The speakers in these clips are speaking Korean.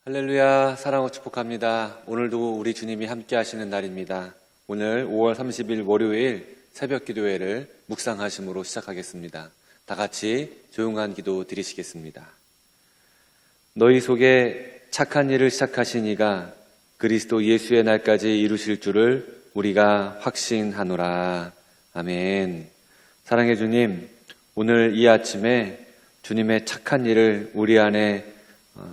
할렐루야, 사랑하고 축복합니다. 오늘도 우리 주님이 함께 하시는 날입니다. 오늘 5월 30일 월요일 새벽 기도회를 묵상하심으로 시작하겠습니다. 다 같이 조용한 기도 드리시겠습니다. 너희 속에 착한 일을 시작하신 이가 그리스도 예수의 날까지 이루실 줄을 우리가 확신하노라. 아멘. 사랑의 주님, 오늘 이 아침에 주님의 착한 일을 우리 안에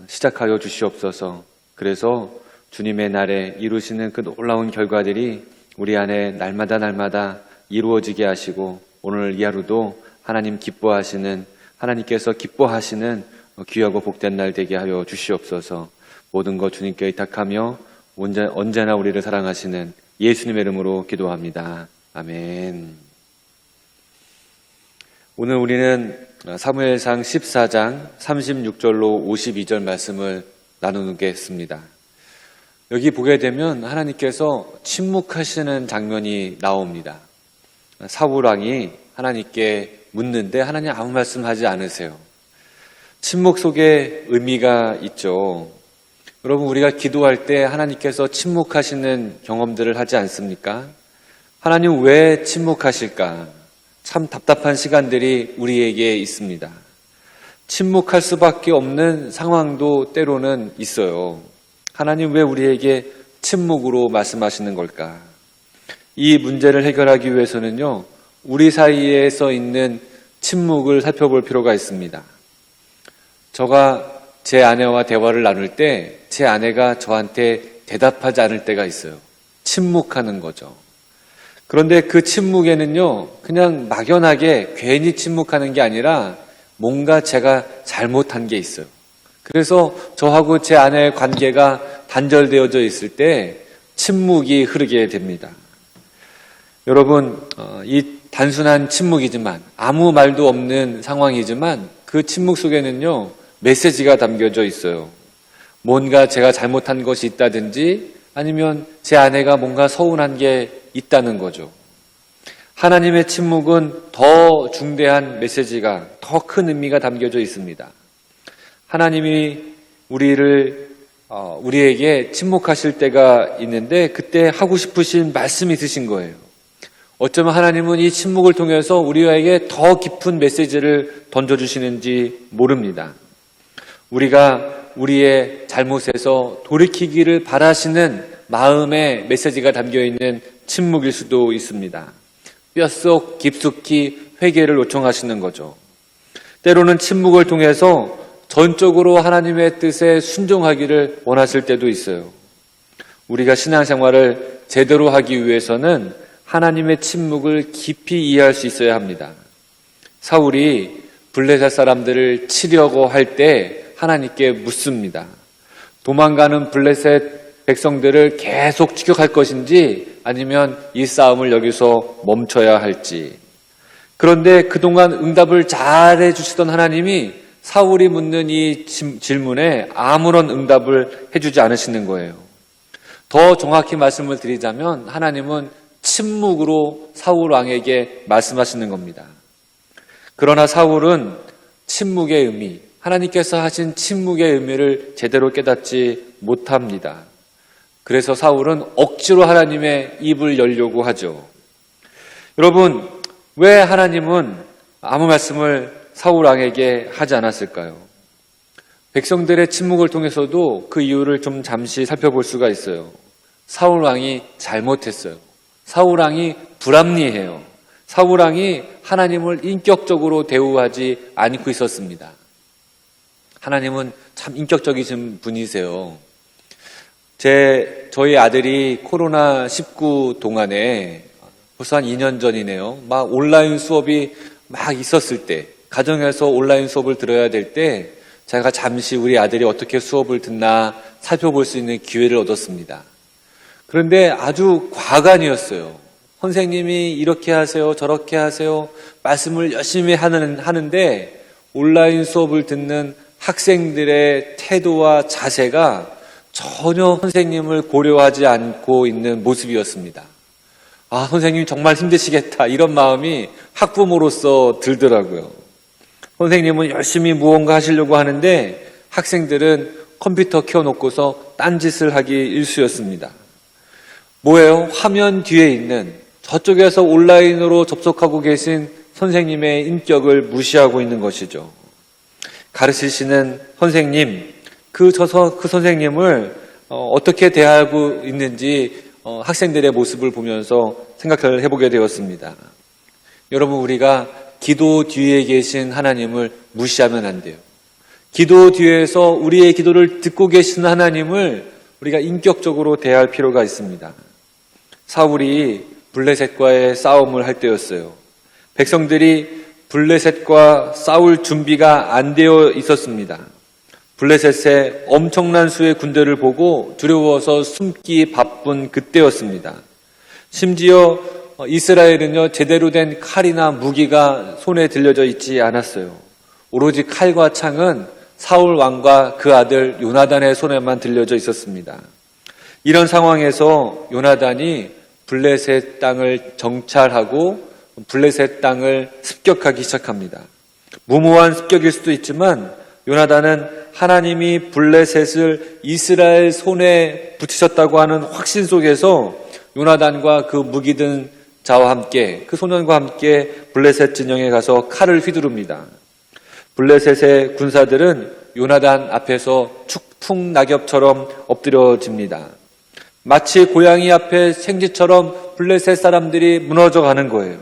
시작하여 주시옵소서. 그래서 주님의 날에 이루시는 그 놀라운 결과들이 우리 안에 날마다 이루어지게 하시고 오늘 이 하루도 하나님 기뻐하시는, 하나님께서 기뻐하시는 귀하고 복된 날 되게 하여 주시옵소서. 모든 것 주님께 의탁하며 언제나 우리를 사랑하시는 예수님의 이름으로 기도합니다. 아멘. 오늘 우리는 사무엘상 14장 36절로 52절 말씀을 나누겠습니다. 여기 보게 되면 하나님께서 침묵하시는 장면이 나옵니다. 사울 왕이 하나님께 묻는데 하나님 아무 말씀하지 않으세요. 침묵 속에 의미가 있죠. 여러분, 우리가 기도할 때 하나님께서 침묵하시는 경험들을 하지 않습니까? 하나님 왜 침묵하실까? 참 답답한 시간들이 우리에게 있습니다. 침묵할 수밖에 없는 상황도 때로는 있어요. 하나님 왜 우리에게 침묵으로 말씀하시는 걸까? 이 문제를 해결하기 위해서는요, 우리 사이에서 있는 침묵을 살펴볼 필요가 있습니다. 제가 제 아내와 대화를 나눌 때 제 아내가 저한테 대답하지 않을 때가 있어요. 침묵하는 거죠. 그런데 그 침묵에는요, 그냥 막연하게 괜히 침묵하는 게 아니라 뭔가 제가 잘못한 게 있어요. 그래서 저하고 제 아내의 관계가 단절되어져 있을 때 침묵이 흐르게 됩니다. 여러분, 이 단순한 침묵이지만, 아무 말도 없는 상황이지만 그 침묵 속에는요, 메시지가 담겨져 있어요. 뭔가 제가 잘못한 것이 있다든지 아니면 제 아내가 뭔가 서운한 게 있다는 거죠. 하나님의 침묵은 더 중대한 메시지가, 더 큰 의미가 담겨져 있습니다. 하나님이 우리에게 침묵하실 때가 있는데 그때 하고 싶으신 말씀이 있으신 거예요. 어쩌면 하나님은 이 침묵을 통해서 우리에게 더 깊은 메시지를 던져주시는지 모릅니다. 우리가 우리의 잘못에서 돌이키기를 바라시는 마음의 메시지가 담겨있는 침묵일 수도 있습니다. 뼛속 깊숙이 회개를 요청하시는 거죠. 때로는 침묵을 통해서 전적으로 하나님의 뜻에 순종하기를 원하실 때도 있어요. 우리가 신앙생활을 제대로 하기 위해서는 하나님의 침묵을 깊이 이해할 수 있어야 합니다. 사울이 블레셋 사람들을 치려고 할 때 하나님께 묻습니다. 도망가는 블레셋 백성들을 계속 추격할 것인지 아니면 이 싸움을 여기서 멈춰야 할지. 그런데 그동안 응답을 잘해 주시던 하나님이 사울이 묻는 이 질문에 아무런 응답을 해주지 않으시는 거예요. 더 정확히 말씀을 드리자면 하나님은 침묵으로 사울 왕에게 말씀하시는 겁니다. 그러나 사울은 침묵의 의미, 하나님께서 하신 침묵의 의미를 제대로 깨닫지 못합니다. 그래서 사울은 억지로 하나님의 입을 열려고 하죠. 여러분, 왜 하나님은 아무 말씀을 사울 왕에게 하지 않았을까요? 백성들의 침묵을 통해서도 그 이유를 좀 잠시 살펴볼 수가 있어요. 사울 왕이 잘못했어요. 사울 왕이 불합리해요. 사울 왕이 하나님을 인격적으로 대우하지 않고 있었습니다. 하나님은 참 인격적이신 분이세요. 저희 아들이 코로나19 동안에 벌써 한 2년 전이네요. 막 온라인 수업이 막 있었을 때, 가정에서 온라인 수업을 들어야 될 때 제가 잠시 우리 아들이 어떻게 수업을 듣나 살펴볼 수 있는 기회를 얻었습니다. 그런데 아주 과간이었어요. 선생님이 이렇게 하세요, 저렇게 하세요, 말씀을 열심히 하는데 온라인 수업을 듣는 학생들의 태도와 자세가 전혀 선생님을 고려하지 않고 있는 모습이었습니다. 아, 선생님 정말 힘드시겠다, 이런 마음이 학부모로서 들더라고요. 선생님은 열심히 무언가 하시려고 하는데 학생들은 컴퓨터 켜놓고서 딴짓을 하기 일쑤였습니다. 뭐예요? 화면 뒤에 있는 저쪽에서 온라인으로 접속하고 계신 선생님의 인격을 무시하고 있는 것이죠. 가르치시는 선생님, 그 선생님을 어떻게 대하고 있는지 학생들의 모습을 보면서 생각을 해보게 되었습니다. 여러분, 우리가 기도 뒤에 계신 하나님을 무시하면 안 돼요. 기도 뒤에서 우리의 기도를 듣고 계신 하나님을 우리가 인격적으로 대할 필요가 있습니다. 사울이 블레셋과의 싸움을 할 때였어요. 백성들이 블레셋과 싸울 준비가 안 되어 있었습니다. 블레셋의 엄청난 수의 군대를 보고 두려워서 숨기 바쁜 그때였습니다. 심지어 이스라엘은요, 제대로 된 칼이나 무기가 손에 들려져 있지 않았어요. 오로지 칼과 창은 사울 왕과 그 아들 요나단의 손에만 들려져 있었습니다. 이런 상황에서 요나단이 블레셋 땅을 정찰하고 블레셋 땅을 습격하기 시작합니다. 무모한 습격일 수도 있지만 요나단은 하나님이 블레셋을 이스라엘 손에 붙이셨다고 하는 확신 속에서 요나단과 그 무기 든 자와 함께, 그 소년과 함께 블레셋 진영에 가서 칼을 휘두릅니다. 블레셋의 군사들은 요나단 앞에서 축풍 낙엽처럼 엎드려집니다. 마치 고양이 앞에 생쥐처럼 블레셋 사람들이 무너져 가는 거예요.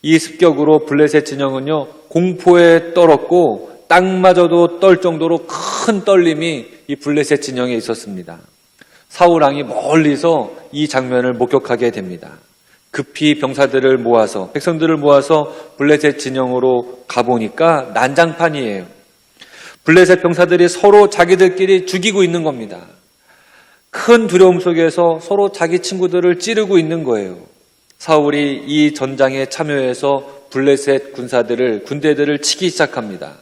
이 습격으로 블레셋 진영은요, 공포에 떨었고 땅마저도 떨 정도로 큰 떨림이 이 블레셋 진영에 있었습니다. 사울 왕이 멀리서 이 장면을 목격하게 됩니다. 급히 병사들을 모아서, 백성들을 모아서 블레셋 진영으로 가보니까 난장판이에요. 블레셋 병사들이 서로 자기들끼리 죽이고 있는 겁니다. 큰 두려움 속에서 서로 자기 친구들을 찌르고 있는 거예요. 사울이 이 전장에 참여해서 블레셋 군대들을 치기 시작합니다.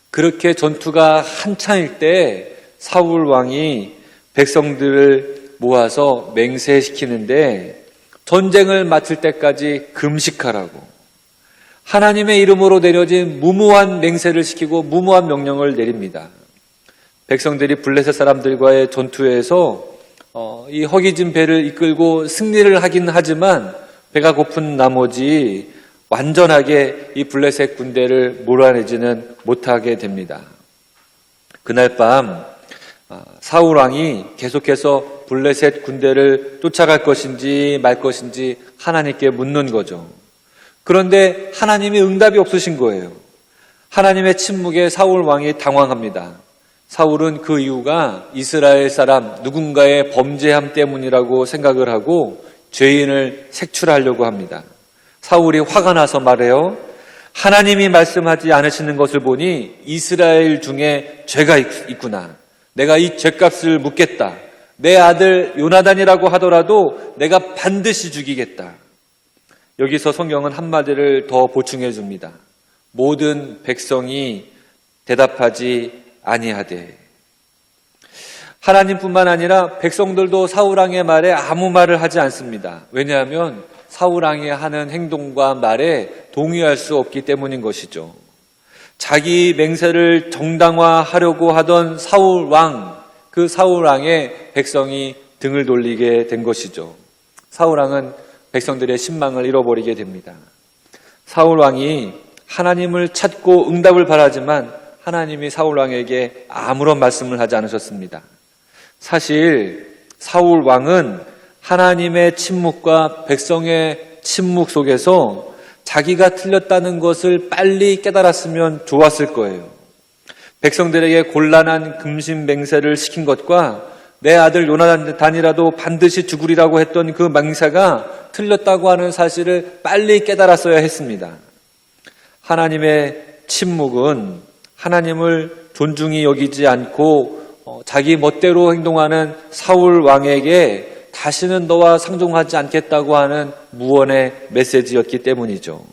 그렇게 전투가 한창일 때 사울 왕이 백성들을 모아서 맹세시키는데 전쟁을 마칠 때까지 금식하라고 하나님의 이름으로 내려진 무모한 맹세를 시키고 무모한 명령을 내립니다. 백성들이 블레셋 사람들과의 전투에서 이 허기진 배를 이끌고 승리를 하긴 하지만 배가 고픈 나머지 완전하게 이 블레셋 군대를 몰아내지는 못하게 됩니다. 그날 밤 사울 왕이 계속해서 블레셋 군대를 쫓아갈 것인지 말 것인지 하나님께 묻는 거죠. 그런데 하나님이 응답이 없으신 거예요. 하나님의 침묵에 사울 왕이 당황합니다. 사울은 그 이유가 이스라엘 사람 누군가의 범죄함 때문이라고 생각을 하고 죄인을 색출하려고 합니다. 사울이 화가 나서 말해요. 하나님이 말씀하지 않으시는 것을 보니 이스라엘 중에 죄가 있구나. 내가 이 죄값을 묻겠다. 내 아들 요나단이라고 하더라도 내가 반드시 죽이겠다. 여기서 성경은 한마디를 더 보충해 줍니다. 모든 백성이 대답하지 아니하되. 하나님뿐만 아니라 백성들도 사울왕의 말에 아무 말을 하지 않습니다. 왜냐하면 사울왕이 하는 행동과 말에 동의할 수 없기 때문인 것이죠. 자기 맹세를 정당화하려고 하던 사울왕, 그 사울왕의 백성이 등을 돌리게 된 것이죠. 사울왕은 백성들의 신망을 잃어버리게 됩니다. 사울왕이 하나님을 찾고 응답을 바라지만 하나님이 사울왕에게 아무런 말씀을 하지 않으셨습니다. 사실 사울왕은 하나님의 침묵과 백성의 침묵 속에서 자기가 틀렸다는 것을 빨리 깨달았으면 좋았을 거예요. 백성들에게 곤란한 금신맹세를 시킨 것과 내 아들 요나단이라도 반드시 죽으리라고 했던 그 맹세가 틀렸다고 하는 사실을 빨리 깨달았어야 했습니다. 하나님의 침묵은 하나님을 존중히 여기지 않고 자기 멋대로 행동하는 사울 왕에게 다시는 너와 상종하지 않겠다고 하는 무언의 메시지였기 때문이죠.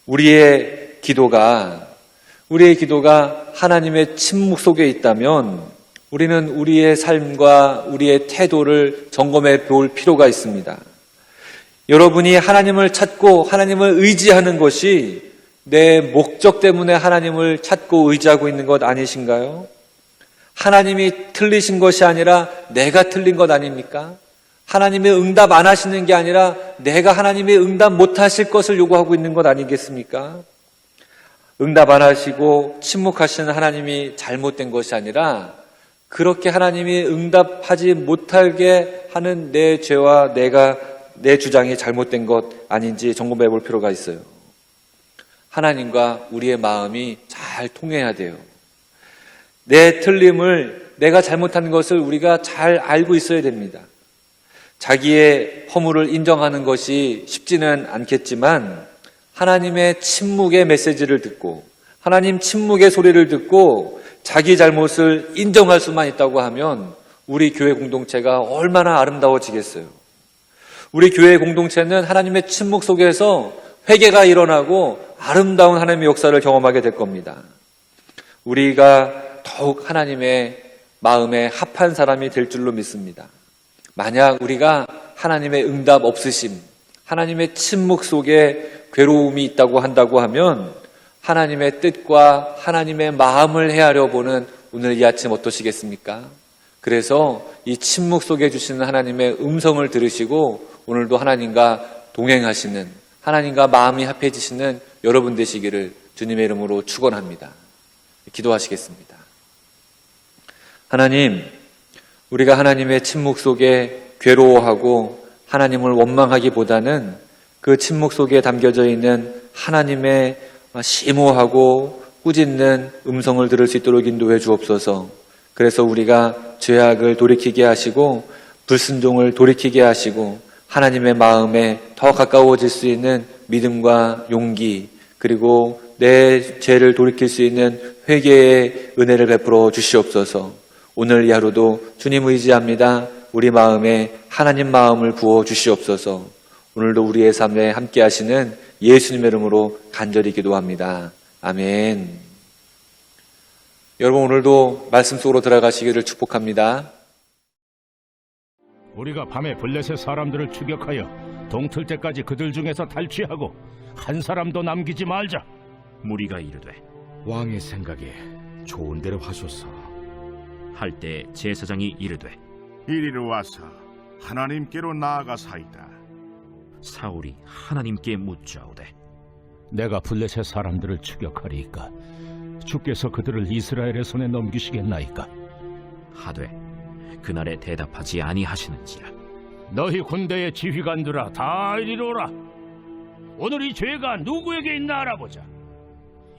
우리의 기도가 하나님의 침묵 속에 있다면 우리는 우리의 삶과 우리의 태도를 점검해 볼 필요가 있습니다. 여러분이 하나님을 찾고 하나님을 의지하는 것이 내 목적 때문에 하나님을 찾고 의지하고 있는 것 아니신가요? 하나님이 틀리신 것이 아니라 내가 틀린 것 아닙니까? 하나님의 응답 안 하시는 게 아니라 내가 하나님의 응답 못 하실 것을 요구하고 있는 것 아니겠습니까? 응답 안 하시고 침묵하시는 하나님이 잘못된 것이 아니라 그렇게 하나님이 응답하지 못하게 하는 내 죄와 내 주장이 잘못된 것 아닌지 점검해 볼 필요가 있어요. 하나님과 우리의 마음이 잘 통해야 돼요. 내 틀림을, 내가 잘못한 것을 우리가 잘 알고 있어야 됩니다. 자기의 허물을 인정하는 것이 쉽지는 않겠지만 하나님의 침묵의 메시지를 듣고 하나님 침묵의 소리를 듣고 자기 잘못을 인정할 수만 있다고 하면 우리 교회 공동체가 얼마나 아름다워지겠어요. 우리 교회 공동체는 하나님의 침묵 속에서 회개가 일어나고 아름다운 하나님의 역사를 경험하게 될 겁니다. 우리가 더욱 하나님의 마음에 합한 사람이 될 줄로 믿습니다. 만약 우리가 하나님의 응답 없으심, 하나님의 침묵 속에 괴로움이 있다고 한다고 하면 하나님의 뜻과 하나님의 마음을 헤아려 보는 오늘 이 아침 어떠시겠습니까? 그래서 이 침묵 속에 주시는 하나님의 음성을 들으시고 오늘도 하나님과 동행하시는, 하나님과 마음이 합해지시는 여러분 되시기를 주님의 이름으로 축원합니다. 기도하시겠습니다. 하나님, 우리가 하나님의 침묵 속에 괴로워하고 하나님을 원망하기보다는 그 침묵 속에 담겨져 있는 하나님의 심오하고 꾸짖는 음성을 들을 수 있도록 인도해 주옵소서. 그래서 우리가 죄악을 돌이키게 하시고 불순종을 돌이키게 하시고 하나님의 마음에 더 가까워질 수 있는 믿음과 용기, 그리고 내 죄를 돌이킬 수 있는 회개의 은혜를 베풀어 주시옵소서. 오늘 이 하루도 주님 의지합니다. 우리 마음에 하나님 마음을 부어 주시옵소서. 오늘도 우리의 삶에 함께 하시는 예수님의 이름으로 간절히 기도합니다. 아멘. 여러분, 오늘도 말씀 속으로 들어가시기를 축복합니다. 우리가 밤에 블레셋 사람들을 추격하여 동틀 때까지 그들 중에서 탈취하고 한 사람도 남기지 말자. 무리가 이르되 왕의 생각에 좋은 대로 하소서. 할 때 제사장이 이르되 이리로 와서 하나님께로 나아가사이다. 사울이 하나님께 묻자오되 내가 블레셋 사람들을 추격하리이까 주께서 그들을 이스라엘의 손에 넘기시겠나이까? 하되 그날에 대답하지 아니하시는지라. 너희 군대의 지휘관들아 다 이리로 오라. 오늘 이 죄가 누구에게 있나 알아보자.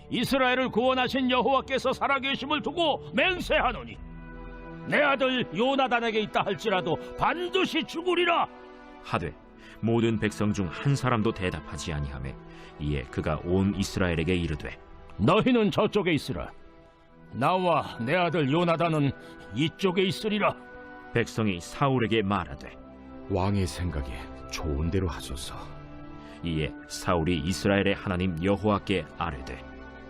이스라엘을 구원하신 여호와께서 살아계심을 두고 맹세하노니 내 아들 요나단에게 있다 할지라도 반드시 죽으리라. 하되 모든 백성 중 한 사람도 대답하지 아니하매 이에 그가 온 이스라엘에게 이르되 너희는 저쪽에 있으라. 나와 내 아들 요나단은 이쪽에 있으리라. 백성이 사울에게 말하되 왕의 생각에 좋은 대로 하소서. 이에 사울이 이스라엘의 하나님 여호와께 아뢰되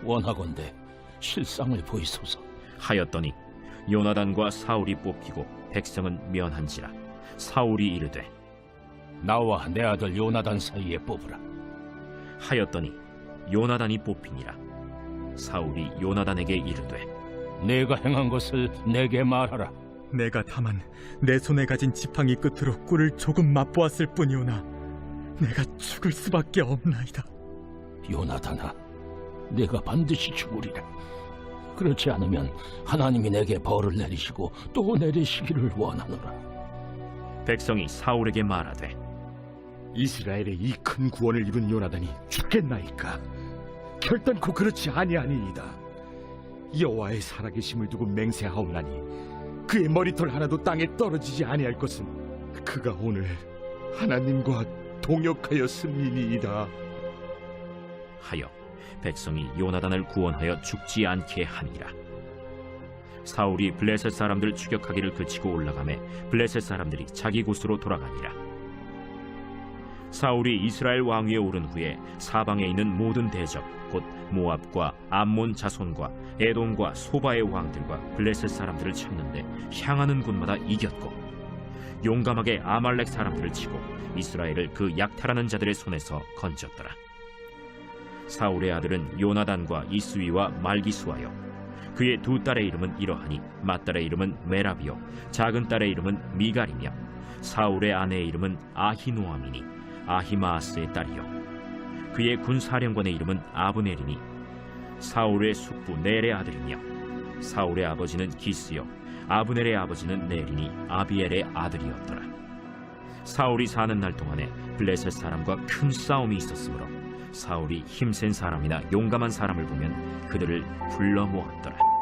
원하건대 실상을 보이소서. 하였더니 요나단과 사울이 뽑히고 백성은 면한지라. 사울이 이르되 나와 내 아들 요나단 사이에 뽑으라. 하였더니 요나단이 뽑히니라. 사울이 요나단에게 이르되 내가 행한 것을 내게 말하라. 내가 다만 내 손에 가진 지팡이 끝으로 꿀을 조금 맛보았을 뿐이오나 내가 죽을 수밖에 없나이다. 요나단아, 내가 반드시 죽으리라. 그렇지 않으면 하나님이 내게 벌을 내리시고 또 내리시기를 원하노라. 백성이 사울에게 말하되 이스라엘의 이 큰 구원을 이룬 요나단이 죽겠나이까? 결단코 그렇지 아니하니이다. 여호와의 살아계심을 두고 맹세하오나니 그의 머리털 하나도 땅에 떨어지지 아니할 것은 그가 오늘 하나님과 동역하였음이니이다. 하여 백성이 요나단을 구원하여 죽지 않게 하니라. 사울이 블레셋 사람들 추격하기를 그치고 올라가매 블레셋 사람들이 자기 곳으로 돌아가니라. 사울이 이스라엘 왕위에 오른 후에 사방에 있는 모든 대적 곧 모압과 암몬 자손과 에돔과 소바의 왕들과 블레셋 사람들을 찾는데 향하는 곳마다 이겼고 용감하게 아말렉 사람들을 치고 이스라엘을 그 약탈하는 자들의 손에서 건졌더라. 사울의 아들은 요나단과 이스위와 말기수하여 그의 두 딸의 이름은 이러하니 맏딸의 이름은 메라비요 작은 딸의 이름은 미갈이며 사울의 아내의 이름은 아히노아미니 아히마아스의 딸이요 그의 군사령관의 이름은 아브넬이니 사울의 숙부 넬의 아들이며 사울의 아버지는 기스요 아브넬의 아버지는 넬이니 아비엘의 아들이었더라. 사울이 사는 날 동안에 블레셋 사람과 큰 싸움이 있었으므로 사울이 힘센 사람이나 용감한 사람을 보면 그들을 불러 모았더라.